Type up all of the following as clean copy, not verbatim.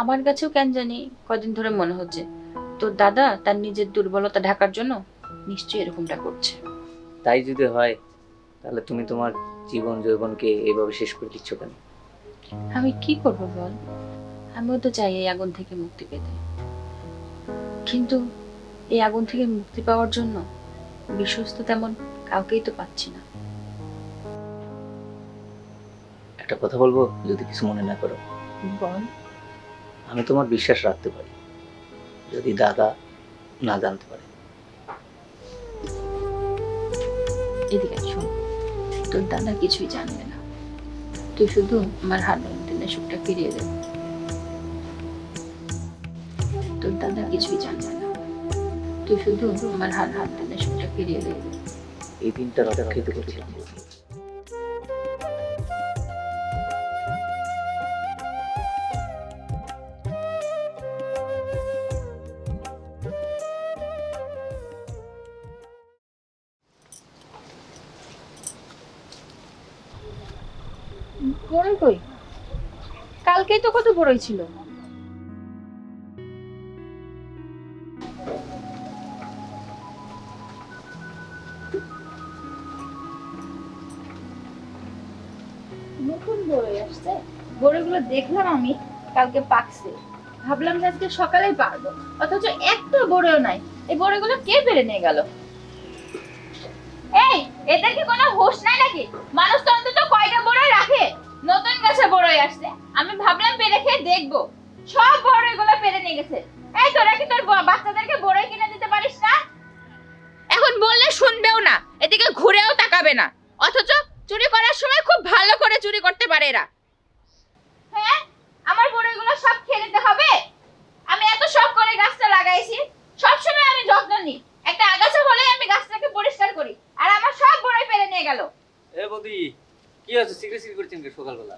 আমার কাছেও কেন জানি কদিন ধরে মনে হচ্ছে তোর দাদা তার নিজের দুর্বলতা ঢাকার জন্য নিশ্চয়ই এরকমটা করছে। তাই যদি হয় তাহলে তুমি তোমার জীবন যৌবনকে এইভাবে শেষ করে দিচ্ছ কেন? আমি কি করব বল, আমিও তো চাই এই আগুন থেকে মুক্তি পেতে, কিন্তু এই আগুন থেকে মুক্তি পাওয়ার জন্য বিশ্বস্ত তেমন কাউকেই তো পাচ্ছি না। একটা কথা বলবো, যদি কিছু মনে না করো। বল। আমি তোমার বিশ্বাস রাখতে পারি, যদি দাদা না জানতে পারে। এদিকে শোন, তোর দাদা কিছুই জানবে না, তুই শুধু আমার হারানো দিনের সুখটা ফিরিয়ে দে। তোর দাদা কিছুই জানবে না, তুই শুধু আমার হারানো দিনের সুখটা ফিরিয়ে দে। এই দিনটা অপেক্ষিত করছিলাম। বড়ই কই? কালকেই তো কত বড়ই ছিল। নতুন বড়ই আসছে, বড়ইগুলো দেখলাম আমি কালকে পাকছে, ভাবলাম যে আজকে সকালেই পারবো, অথচ একটা বড়ইও নাই। এই বড়ইগুলো কে পেরে নিয়ে গেল? এই, এদের কি কোনো হোশ নাই নাকি? মানুষ তো অন্তত কয়টা বড়ই রাখে। নতুন গাছে বড়ই আসছে, আমি ভাবলাম পেরে খেয়ে দেখবো, সব বড়ইগুলো পেরে নিয়ে গেছে। এই, তোরা কি তোর বাচ্চাদেরকে বড়ই কিনে দিতে পারিস না? এখন বললে শুনবেও না, এদিকে ঘুরেও তাকাবে না, অথচ চুরি করার সময় খুব ভালো করে চুরি করতে পারে এরা। হ্যাঁ, আমার বড়ইগুলো সব খেয়ে নিতে হবে? আমি এত শখ করে গাছটা লাগাইছি, সব সময় আমি যত্ন নিই, একটা আগাছা হলেই আমি গাছটাকে পরিষ্কার করি, আর আমার সব বড়ই পেরে নিয়ে গেল। এ বৌদি, কি আছে সিক্রেসি করছেন সকালবেলা?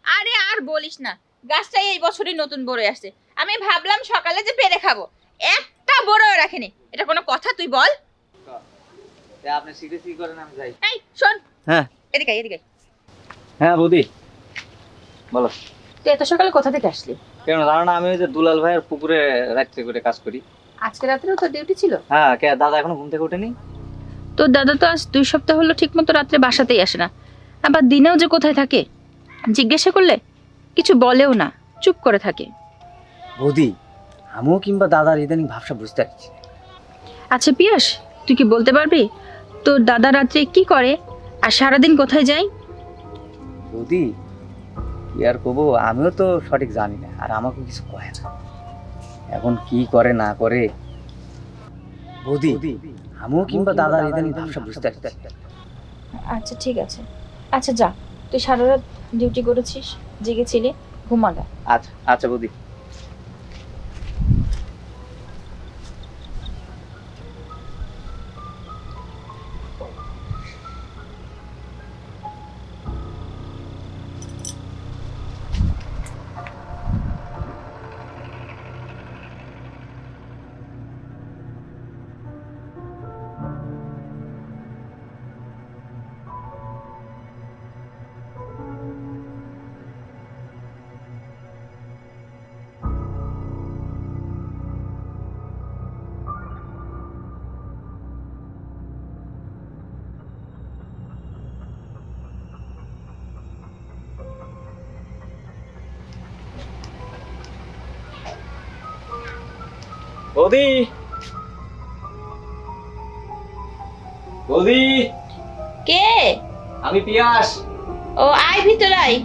আরে আর বলিস না, গাছটাই এই বছরই নতুন বড়ই আসছে, আমি ভাবলাম সকালে যে পেরে খাবো, একটা বড়ও রাখিনি। এটা কোনো কথা তুই বল? আপনি সিক্রেসি করেন, আমি যাই। এই শোন, হ্যাঁ এদিকে এদিকে। হ্যাঁ বৌদি বলো। তুই এত সকালে কোথা থেকে আসলি? কেন জানো না, আমি ওই যে দুলাল ভাইয়ের পুকুরে রাত্রে করে কাজ করি। আজকে রাতেও তোর ডিউটি ছিল? হ্যাঁ, কে দাদা এখনো ঘুম থেকে ওঠেনি? তোর দাদা তো আজ 2 সপ্তাহ হলো ঠিকমতো রাত্রে বাসাতেই আসে না, আবার দিনেও যে কোথায় থাকে জিজ্ঞাসা করলে কিছু বলেও না, চুপ করে থাকে। বৌদি, আমিও কিংবা দাদার ইদানিং ভাবসা বুঝতে পারছি। আচ্ছা পিয়াস, তুই কি বলতে পারবি তোর দাদা রাত্রে কি করে আর সারাদিন কোথায় যায়? বৌদি কি আর কবো, আমিও তো সঠিক জানি না, আর আমাকে কিছু কয় না। এখন কি করে না করে বৌদি, আমিও কিংবা দাদার ইদানিং ভাবসা বুঝতে পারছি। আচ্ছা ঠিক আছে, আচ্ছা যা, তুই সারা রাত ডিউটি করেছিস, জেগেছিলি, ঘুমাগা। আচ্ছা আচ্ছা বৌদি। বৌদি, বৌদি, কে? আমি পিয়াস। ও আয়, ভিতর আয়।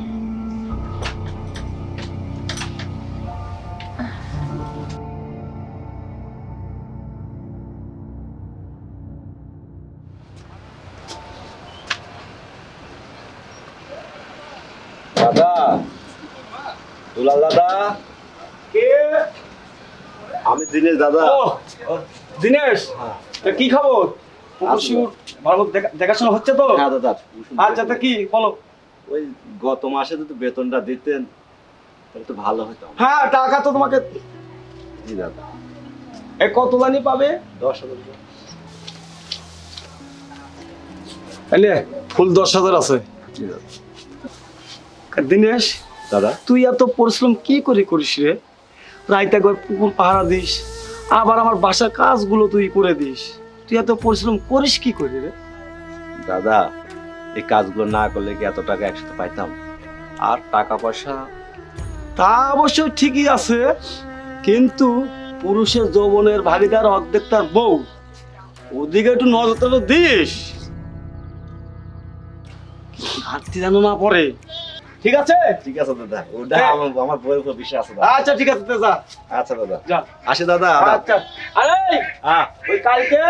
দাদা, দুলাল দাদা। কে? আমি দিনেশ দাদা। ও দিনেশ, তা কি খবর? ভালো দেখাশোনা হচ্ছে তো? হ্যাঁ দাদা। আচ্ছা, তা কি বলো? ওই গত মাসে যদি বেতনটা দিতেন তাহলে তো ভালো হতো। হ্যাঁ, টাকা তো তোমাকে। জি দাদা। এই কত দানি পাবে? 10,000। এলে ফুল 10,000 আছে। জি দাদা। দিনেশ দাদা, তুই এত পরিশ্রম কি করে করিস রে? রাইতে একবার পুকুর পাহারা দিস, আবার আমার বাসার কাজগুলো তুই করে দিস। তুই এত পরিশ্রম করিস কি করে রে? দাদা, এই কাজগুলো না করলে কি এত টাকা একসাথে পাইতাম? আর টাকা পয়সা তা অবশ্য ঠিকই আছে, কিন্তু পুরুষের যৌবনের ভাগিদার অর্ধেক তার বউ, ওদিকে একটু নজর দিস, ঘাটতি যেন না পড়ে। ঠিক আছে? ঠিক আছে দাদা, ওটা হ্যাঁ। আমার বউয়ের উপর বিশ্বাস আছে দাদা। আচ্ছা ঠিক আছে, যা আচ্ছা দাদা, যা। আসি দাদা। আচ্ছা, আরে হ্যাঁ, ওই কালকে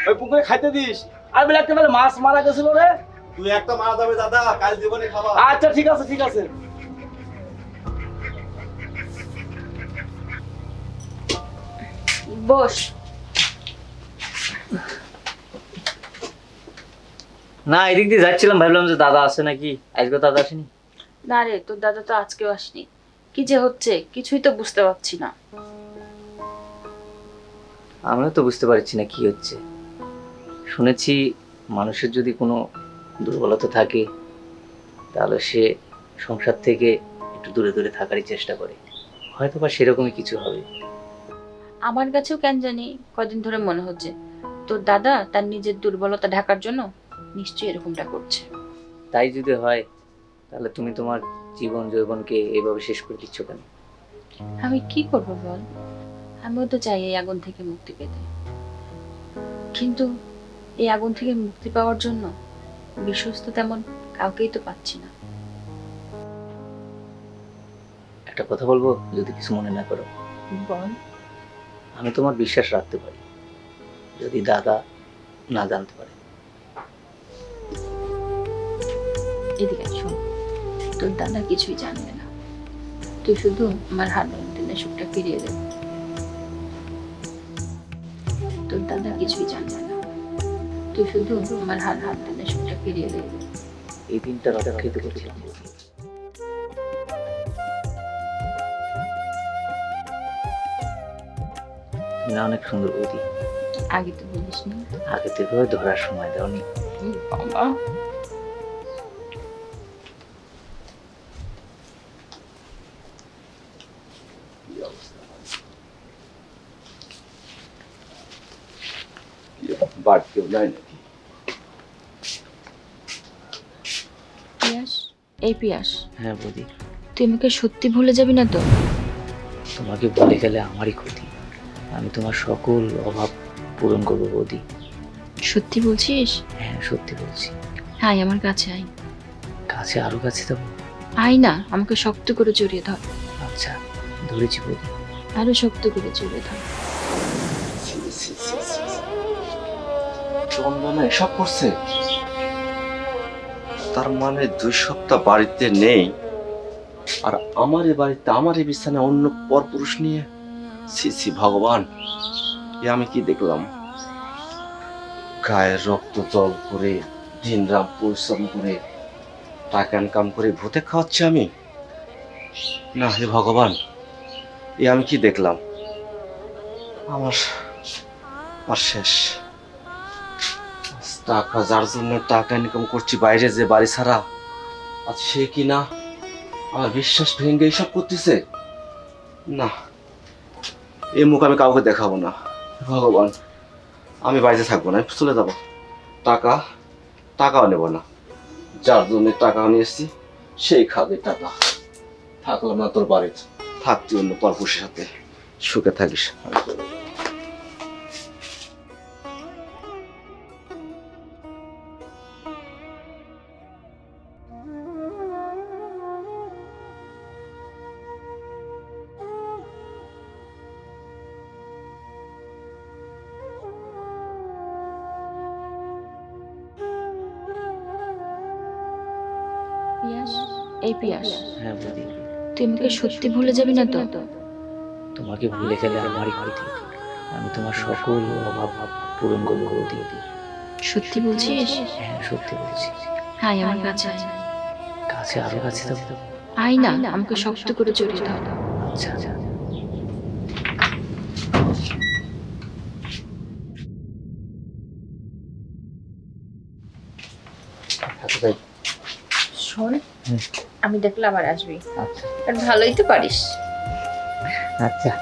ওই পুকুরে খাইতে দিস। আর বেলা একটা বেলা মাছ মারা গেছিল রে। তুই একটা মারা যাবে দাদা, কাল জীবনে খাবা। আচ্ছা ঠিক আছে, ঠিক আছে। বস। না, এদিক দিয়ে যাচ্ছিলাম, ভাবলাম যে দাদা আসে নাকি। আজকে দাদা আসেনি। না রে, তোর দাদা তো আজকেও আসনি। কি যে হচ্ছে কিছুই তো বুঝতে পারছি না। আমিও তো বুঝতে পারছি না কি হচ্ছে। শুনেছি মানুষের যদি কোনো দুর্বলতা থাকে তাহলে সে সংসার থেকে একটু দূরে দূরে থাকারই চেষ্টা করে। হয়তো বা সেরকমই কিছু হবে। আমার কাছেও কেন জানি কদিন ধরে মনে হচ্ছে তোর দাদা তার নিজের দুর্বলতা ঢাকার জন্য নিশ্চয়ই এরকমটা করছে। তাই যদি হয় তাহলে তুমি তোমার জীবন যৌবনকে এইভাবে শেষ করে দিচ্ছ কেন? আমি কি করবো বল? আমিও তো চাই এই আগুন থেকে মুক্তি পেতে, কিন্তু এই আগুন থেকে মুক্তি পাওয়ার জন্য বিশ্বস্ত তেমন কাউকেই তো পাচ্ছি না। একটা কথা বলবো, যদি কিছু মনে না করো। বল। আমি তোমার বিশ্বাস রাখতে পারি, যদি দাদা না জানতে পারে। এদিকে শোন, তোর দাদা কিছুই জানবে না। তুই শুধু আমার হাত টেনে সুখটা ফিরিয়ে দে। তোর দাদা কিছুই জানবে না। তুই শুধু আমার হাত টেনে সুখটা ফিরিয়ে দে। এই দিনটার অপেক্ষায় তো করছিলাম। তুমি না অনেক সুন্দর বৌদি। আগে তো বলিস নি। আগে থেকে ধরার সময় দাওনি। বাবা, বাড়ি কেউ নাই নাকি? পিয়াস, এই পিয়াস, হ্যাঁ বৌদি। তুই আমাকে সত্যি ভুলে যাবি না তো? তোমাকে ভুলে গেলে আমারই ক্ষতি। আমি তোমার সকল অভাব পূরণ করবো বৌদি। সত্যি বলছিস? হ্যাঁ সত্যি বলছি। আয় আমার কাছে আয়। কাছে আরো কাছে দেবো? আয় না, আমাকে শক্ত করে জড়িয়ে ধর। আচ্ছা ধরেছি বৌদি। আরো শক্ত করে জড়িয়ে ধর। চন্দনা এসব করছে? তার মানে 2 সপ্তাহ বাড়িতে নেই, আর আমার এ বাড়িতে আমার এই বিছানায় অন্য পরপুরুষ নিয়ে। ছি ছি ভগবান, এ আমি কি দেখলাম? গায়ের রক্ত জল করে দিন রাত পরিশ্রম করে টাকা ইনকাম করে ভূতে খাওয়াচ্ছি আমি? না হে ভগবান, এ আমি কি দেখলাম? আমার আর শেষ। টাকা, যার জন্য টাকা ইনকাম করছি বাইরে যে বাড়ি ছাড়া, আর সে কি না আমার বিশ্বাস ভেঙে এইসব করতেছে? না, এই মুখ আমি কাউকে দেখাবো না। ভগবান, আমি বাড়িতে থাকবো না, আমি চলে যাবো। টাকাও নেবো না। যার জন্য টাকা নিয়ে এসছি সেই খাবে টাকা। থাকলাম না তোর বাড়িতে, থাকতি অন্য পরপুষের সাথে। সুখে থাকিস। পিয়াস, এই পিয়াস, হ্যাঁ বৌদি। তুই আমাকে সত্যি ভুলে যাবি না তো? তোমাকে ভুলে গেলে আমারই ক্ষতি। আমি তোমার সকল অভাব পূরণ করবো বৌদি। সত্যি বলছিস? হ্যাঁ সত্যি বলছি। আয় আমার কাছে আয়। কাছে আরো কাছে দেবো? আয় না, আমাকে শক্ত করে জড়িয়ে ধর। আচ্ছা আচ্ছা। আচ্ছা তাই। শোন, হুম। আমি দেখলে আবার আসবি। আচ্ছা আর ভালোই তো পারিস। আচ্ছা।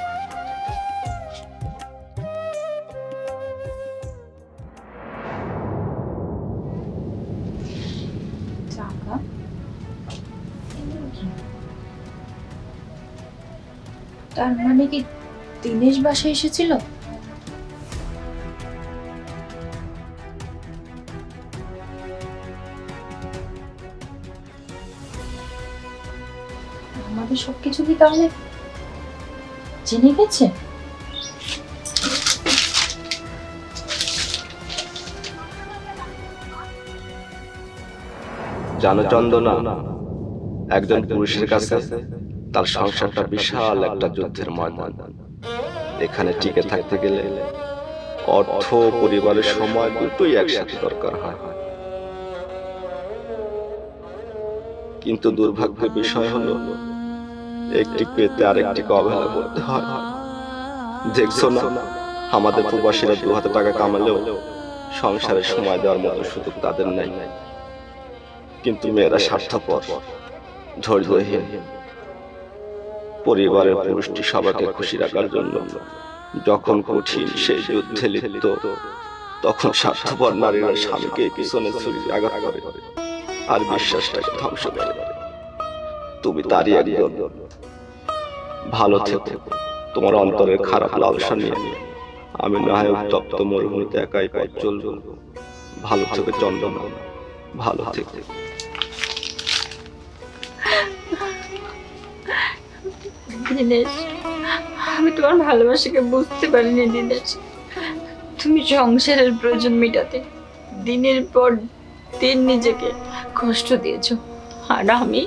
টাকা তার মানে কি দিনেশ বাসায় এসেছিল? আমাদের সবকিছু কি তাহলে জেনে গেছে? জানো চন্দনা, একজন পুরুষের কাছে তার সংসারটা বিশাল একটা যুদ্ধের ময়দান। এখানে টিকে থাকতে গেলে অর্থ, পরিবারের সময় দুটোই একসাথে দরকার হয়। কিন্তু দুর্ভাগ্যের বিষয় হলো একটি পেতে আরেকটিকে অবহেলা করতে হয়। দেখছো না, আমাদের প্রবাসীরা 2 হাতে টাকা কামালেও সংসারের সময় দেওয়ার মতো সুযোগ তাদের নাই। কিন্তু মেয়েরা স্বার্থপর, ধৈর্যহীন। পরিবারের পুরুষটি সবাইকে খুশি রাখার জন্য যখন কঠিন সেই যুদ্ধে লিপ্ত, তখন স্বার্থপর নারীরা স্বামীকে পিছনে ছুরি আঘাত করে আর বিশ্বাসটাকে ধ্বংস করে। তুমি তারই একজন। ভালো থেকো, তোমার অন্তরের খারাপ লালসা নিয়ে আমি নায়ক তপ্ত মরুভূমিতে একাই পথ চলবো। ভালো থেকো চন্দনা, ভালো থেকো। দিনেশ, আমি তোমার ভালোবাসাকে বুঝতে পারিনি দিনেশ। তুমি সংসারের প্রয়োজন মেটাতে দিনের পর দিন নিজেকে কষ্ট দিয়েছো, আর আমি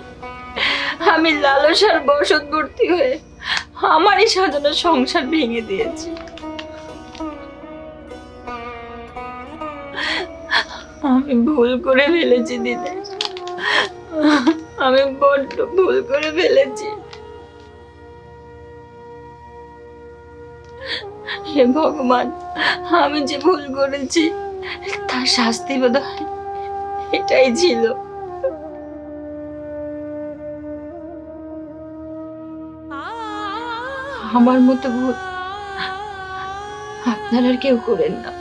লালসার বশবর্তী হয়ে আমারই সাজানো সংসার ভেঙে দিয়েছি। আমি ভুল করে ফেলেছি দিনেশ, আমি বড্ড ভুল করে ফেলেছি। হে ভগবান, আমি যে ভুল করেছি তার শাস্তি বোধহয় এটাই ছিল। আমার মতো ভুল আপনারা আর কেউ করেন না।